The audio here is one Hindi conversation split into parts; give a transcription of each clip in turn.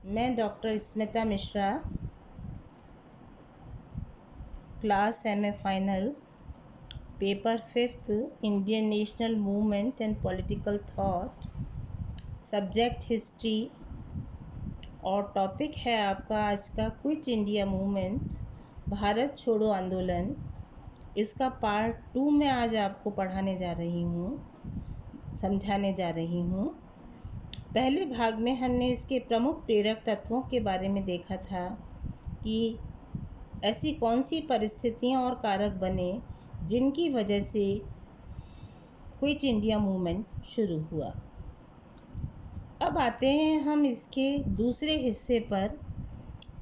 मैं doctor Smita Mishra, class MA final, paper 5th Indian national movement and political thought, subject history, और टॉपिक है आपका आज का क्विट इंडिया मूवमेंट, भारत छोड़ो आंदोलन। इसका पार्ट 2 में आज आपको पढ़ाने जा रही हूँ, समझाने जा रही हूँ। पहले भाग में हमने इसके प्रमुख प्रेरक तत्वों के बारे में देखा था कि ऐसी कौन सी परिस्थितियाँ और कारक बने जिनकी वजह से क्विट इंडिया मूवमेंट शुरू हुआ। अब आते हैं हम इसके दूसरे हिस्से पर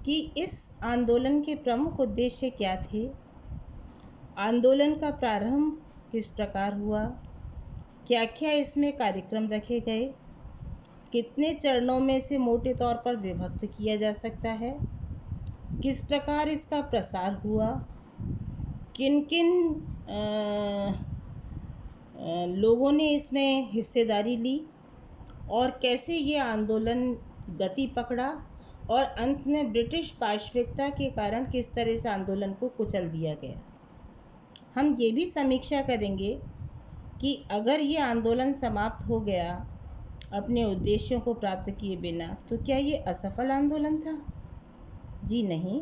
कि इस आंदोलन के प्रमुख उद्देश्य क्या थे, आंदोलन का प्रारंभ किस प्रकार हुआ, क्या क्या इसमें कार्यक्रम रखे गए, कितने चरणों में इसे मोटे तौर पर विभक्त किया जा सकता है, किस प्रकार इसका प्रसार हुआ, किन किन लोगों ने इसमें हिस्सेदारी ली और कैसे ये आंदोलन गति पकड़ा और अंत में ब्रिटिश पार्श्विकता के कारण किस तरह से आंदोलन को कुचल दिया गया। हम ये भी समीक्षा करेंगे कि अगर ये आंदोलन समाप्त हो गया अपने उद्देश्यों को प्राप्त किए बिना तो क्या ये असफल आंदोलन था? जी नहीं,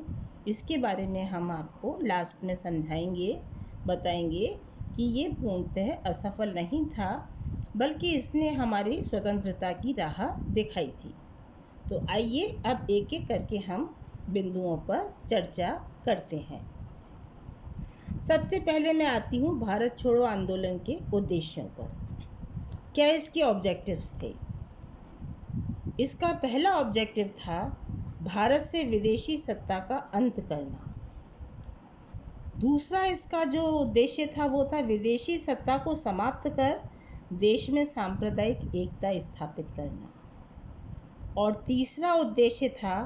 इसके बारे में हम आपको लास्ट में समझाएंगे, बताएंगे कि ये पूर्णतः असफल नहीं था, बल्कि इसने हमारी स्वतंत्रता की राह दिखाई थी। तो आइए अब एक एक करके हम बिंदुओं पर चर्चा करते हैं। सबसे पहले मैं आती हूँ भारत छोड़ो आंदोलन के उद्देश्यों पर। क्या इसके ऑब्जेक्टिव्स थे? इसका पहला ऑब्जेक्टिव था भारत से विदेशी सत्ता का अंत करना। दूसरा इसका जो उद्देश्य था वो था विदेशी सत्ता को समाप्त कर देश में सांप्रदायिक एकता स्थापित करना। और तीसरा उद्देश्य था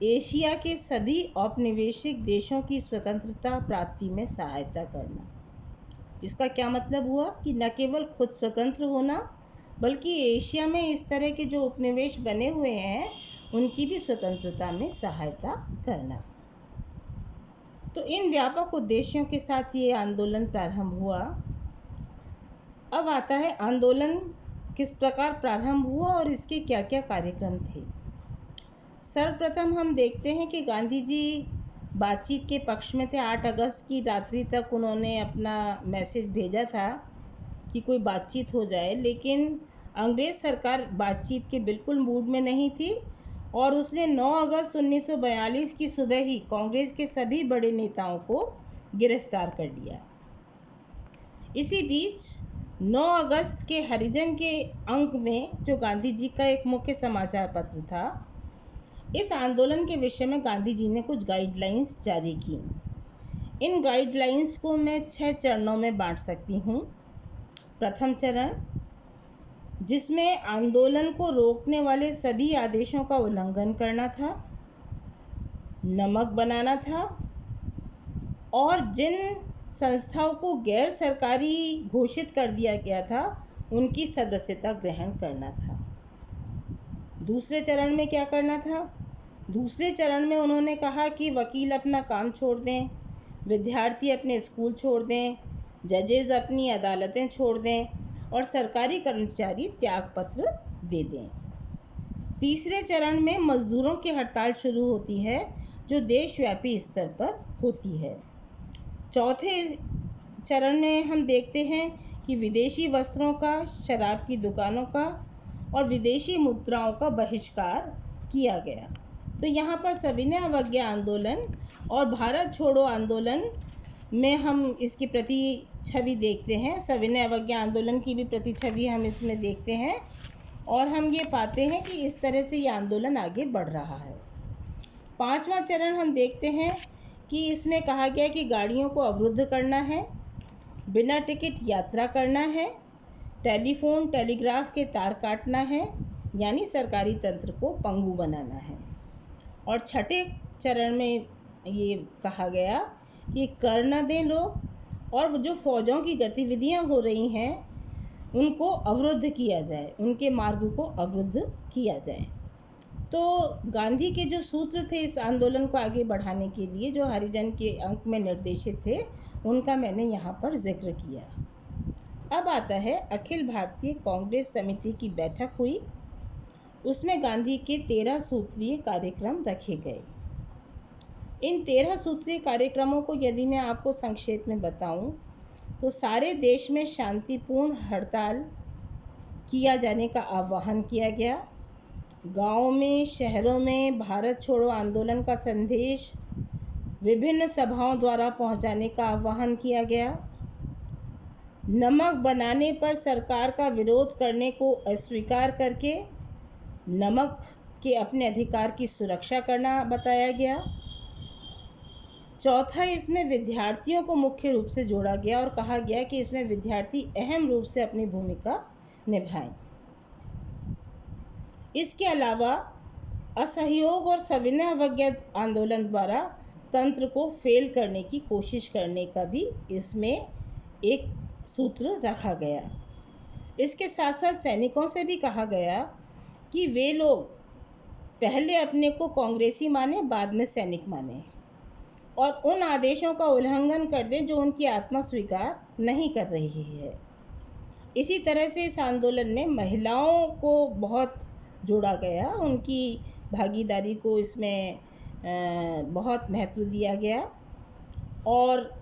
एशिया के सभी औपनिवेशिक देशों की स्वतंत्रता प्राप्ति में सहायता करना। इसका क्या मतलब हुआ कि न केवल खुद स्वतंत्र होना, बल्कि एशिया में इस तरह के जो उपनिवेश बने हुए हैं उनकी भी स्वतंत्रता में सहायता करना। तो इन व्यापक उद्देश्यों के साथ ये आंदोलन प्रारंभ हुआ। अब आता है आंदोलन किस प्रकार प्रारंभ हुआ और इसके क्या क्या कार्यक्रम थे। सर्वप्रथम हम देखते हैं कि गांधी जी बातचीत के पक्ष में थे। 8 अगस्त की रात्रि तक उन्होंने अपना मैसेज भेजा था कि कोई बातचीत हो जाए, लेकिन अंग्रेज़ सरकार बातचीत के बिल्कुल मूड में नहीं थी और उसने 9 अगस्त 1942 की सुबह ही कांग्रेस के सभी बड़े नेताओं को गिरफ्तार कर लिया। इसी बीच 9 अगस्त के हरिजन के अंक में, जो गांधी जी का एक मुख्य समाचार पत्र था, इस आंदोलन के विषय में गांधी जी ने कुछ गाइडलाइंस जारी की। इन गाइडलाइंस को मैं 6 चरणों में बांट सकती हूँ। प्रथम चरण, जिसमें आंदोलन को रोकने वाले सभी आदेशों का उल्लंघन करना था, नमक बनाना था और जिन संस्थाओं को गैर सरकारी घोषित कर दिया गया था उनकी सदस्यता ग्रहण करना था। दूसरे चरण में क्या करना था? दूसरे चरण में उन्होंने कहा कि वकील अपना काम छोड़ दें, विद्यार्थी अपने स्कूल छोड़ दें, जजेस अपनी अदालतें छोड़ दें और सरकारी कर्मचारी त्यागपत्र दे दें। तीसरे चरण में मजदूरों की हड़ताल शुरू होती है जो देशव्यापी स्तर पर होती है। चौथे चरण में हम देखते हैं कि विदेशी वस्त्रों का, शराब की दुकानों का और विदेशी मुद्राओं का बहिष्कार किया गया। तो यहाँ पर सविनय अवज्ञा आंदोलन और भारत छोड़ो आंदोलन में हम इसकी प्रति छवि देखते हैं। सविनय अवज्ञा आंदोलन की भी प्रति छवि हम इसमें देखते हैं और हम ये पाते हैं कि इस तरह से ये आंदोलन आगे बढ़ रहा है। पांचवा चरण हम देखते हैं कि इसमें कहा गया कि गाड़ियों को अवरुद्ध करना है, बिना टिकट यात्रा करना है, टेलीफोन टेलीग्राफ के तार काटना है, यानी सरकारी तंत्र को पंगु बनाना है। और छठे चरण में ये कहा गया कि कर न दें लोग और जो फौजों की गतिविधियां हो रही हैं उनको अवरुद्ध किया जाए, उनके मार्ग को अवरुद्ध किया जाए। तो गांधी के जो सूत्र थे इस आंदोलन को आगे बढ़ाने के लिए, जो हरिजन के अंक में निर्देशित थे, उनका मैंने यहाँ पर जिक्र किया। अब आता है अखिल भारतीय कांग्रेस समिति की बैठक हुई। उसमें गांधी के 13 सूत्रीय कार्यक्रम रखे गए। इन 13 सूत्रीय कार्यक्रमों को यदि मैं आपको संक्षेप में बताऊं तो सारे देश में शांतिपूर्ण हड़ताल किया जाने का आह्वान किया गया। गांवों में, शहरों में भारत छोड़ो आंदोलन का संदेश विभिन्न सभाओं द्वारा पहुंचाने का आह्वान किया गया। नमक बनाने पर सरकार का विरोध करने को अस्वीकार करके नमक के अपने अधिकार की सुरक्षा करना बताया गया। चौथा, इसमें विद्यार्थियों को मुख्य रूप से जोड़ा गया और कहा गया कि इसमें विद्यार्थी अहम रूप से अपनी भूमिका निभाएं। इसके अलावा असहयोग और सविनय अवज्ञा आंदोलन द्वारा तंत्र को फेल करने की कोशिश करने का भी इसमें एक सूत्र रखा गया। इसके साथ साथ सैनिकों से भी कहा गया कि वे लोग पहले अपने को कांग्रेसी माने, बाद में सैनिक माने और उन आदेशों का उल्लंघन कर दें जो उनकी आत्मा स्वीकार नहीं कर रही है। इसी तरह से इस आंदोलन में महिलाओं को बहुत जोड़ा गया, उनकी भागीदारी को इसमें बहुत महत्व दिया गया और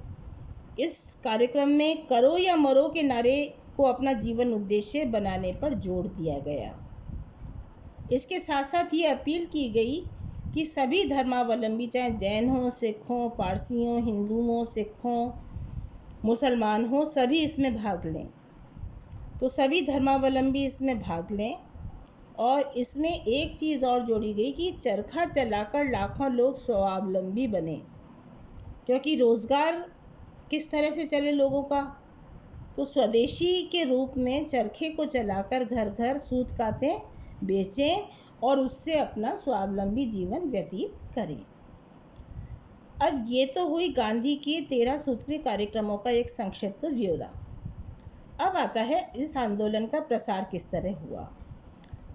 इस कार्यक्रम में करो या मरो के नारे को अपना जीवन उद्देश्य बनाने पर जोर दिया गया। इसके साथ साथ ये अपील की गई कि सभी धर्मावलंबी, चाहे जैन हो, सिख हो, पारसी हो, हिंदू हो, सिख हो, मुसलमान हो, सभी इसमें भाग लें। तो सभी धर्मावलंबी इसमें भाग लें और इसमें एक चीज़ और जोड़ी गई कि चरखा चलाकर लाखों लोग स्वावलंबी बने, क्योंकि रोज़गार किस तरह से चले लोगों का, तो स्वदेशी के रूप में चरखे को चलाकर घर घर सूत कातें बेचें और उससे अपना स्वावलंबी जीवन व्यतीत करें। अब ये तो हुई गांधी के 13 सूत्रीय कार्यक्रमों का एक संक्षिप्त ब्यौरा। अब आता है इस आंदोलन का प्रसार किस तरह हुआ।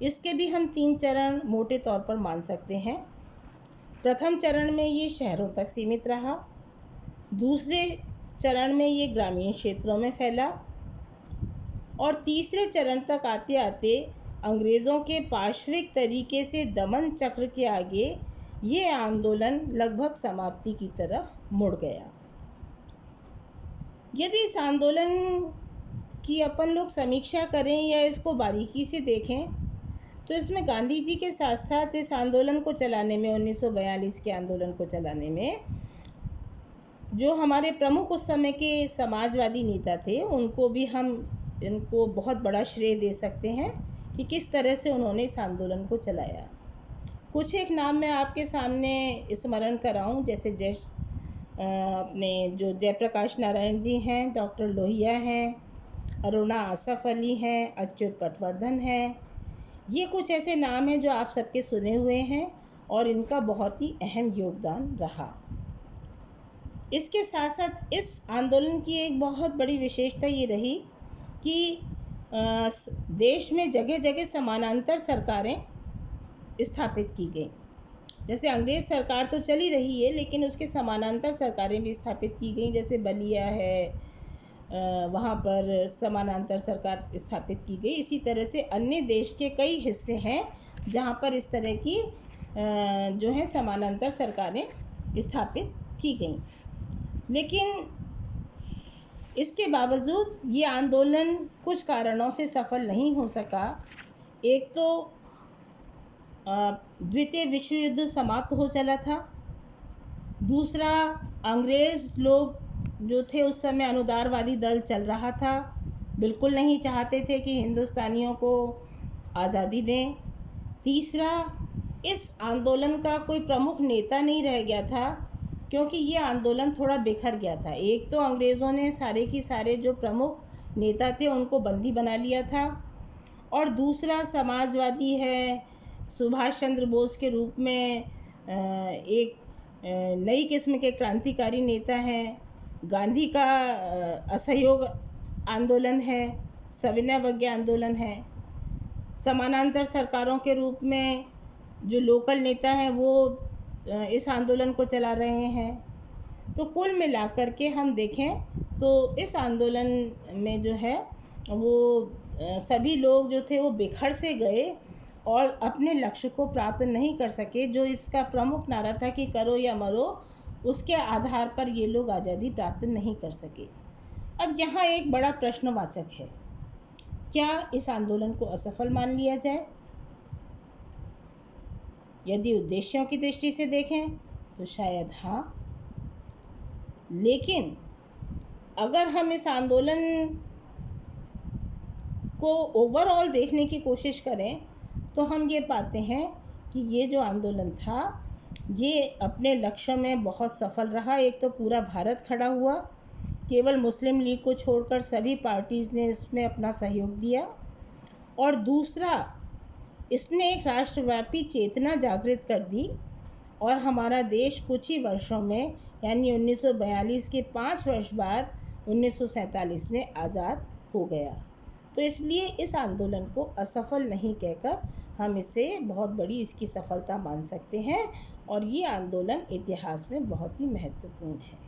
इसके भी हम 3 चरण मोटे तौर पर मान सकते हैं। प्रथम चरण में ये शहरों तक सीमित रहा। दूसरे चरण में ये ग्रामीण क्षेत्रों में फैला और तीसरे चरण तक आते आते अंग्रेज़ों के पार्श्विक तरीके से दमन चक्र के आगे ये आंदोलन लगभग समाप्ति की तरफ मुड़ गया। यदि इस आंदोलन की अपन लोग समीक्षा करें या इसको बारीकी से देखें तो इसमें गांधी जी के साथ साथ इस आंदोलन को चलाने में, 1942 के आंदोलन को चलाने में जो हमारे प्रमुख उस समय के समाजवादी नेता थे, उनको भी हम इनको बहुत बड़ा श्रेय दे सकते हैं कि किस तरह से उन्होंने इस आंदोलन को चलाया। कुछ एक नाम मैं आपके सामने स्मरण कराऊं, जैसे अपने जो जयप्रकाश नारायण जी हैं, डॉक्टर लोहिया हैं, अरुणा आसफ अली हैं, अच्युत पटवर्धन हैं। ये कुछ ऐसे नाम हैं जो आप सबके सुने हुए हैं और इनका बहुत ही अहम योगदान रहा। इसके साथ साथ इस आंदोलन की एक बहुत बड़ी विशेषता ये रही कि देश में जगह जगह समानांतर सरकारें स्थापित की गई। जैसे अंग्रेज सरकार तो चली रही है, लेकिन उसके समानांतर सरकारें भी स्थापित की गई। जैसे बलिया है, वहाँ पर समानांतर सरकार स्थापित की गई। इसी तरह से अन्य देश के कई हिस्से हैं जहाँ पर इस तरह की जो है समानांतर सरकारें स्थापित की गई। लेकिन इसके बावजूद ये आंदोलन कुछ कारणों से सफल नहीं हो सका। एक तो द्वितीय विश्व युद्ध समाप्त हो चला था। दूसरा, अंग्रेज लोग जो थे उस समय अनुदारवादी दल चल रहा था, बिल्कुल नहीं चाहते थे कि हिंदुस्तानियों को आज़ादी दें। तीसरा, इस आंदोलन का कोई प्रमुख नेता नहीं रह गया था, क्योंकि ये आंदोलन थोड़ा बिखर गया था। एक तो अंग्रेज़ों ने सारे की सारे जो प्रमुख नेता थे उनको बंदी बना लिया था, और दूसरा समाजवादी है, सुभाष चंद्र बोस के रूप में एक नई किस्म के क्रांतिकारी नेता हैं, गांधी का असहयोग आंदोलन है, सविनय अवज्ञा आंदोलन है, समानांतर सरकारों के रूप में जो लोकल नेता हैं वो इस आंदोलन को चला रहे हैं। तो कुल मिलाकर के हम देखें तो इस आंदोलन में जो है वो सभी लोग जो थे वो बिखर से गए और अपने लक्ष्य को प्राप्त नहीं कर सके। जो इसका प्रमुख नारा था कि करो या मरो, उसके आधार पर ये लोग आज़ादी प्राप्त नहीं कर सके। अब यहाँ एक बड़ा प्रश्नवाचक है, क्या इस आंदोलन को असफल मान लिया जाए? यदि उद्देश्यों की दृष्टि से देखें तो शायद हाँ, लेकिन अगर हम इस आंदोलन को ओवरऑल देखने की कोशिश करें तो हम ये पाते हैं कि ये जो आंदोलन था ये अपने लक्ष्य में बहुत सफल रहा। एक तो पूरा भारत खड़ा हुआ, केवल मुस्लिम लीग को छोड़कर सभी पार्टीज़ ने इसमें अपना सहयोग दिया, और दूसरा इसने एक राष्ट्रव्यापी चेतना जागृत कर दी और हमारा देश कुछ ही वर्षों में यानी 1942 के 5 वर्ष बाद 1947 में आज़ाद हो गया। तो इसलिए इस आंदोलन को असफल नहीं कहकर हम इसे बहुत बड़ी इसकी सफलता मान सकते हैं और ये आंदोलन इतिहास में बहुत ही महत्वपूर्ण है।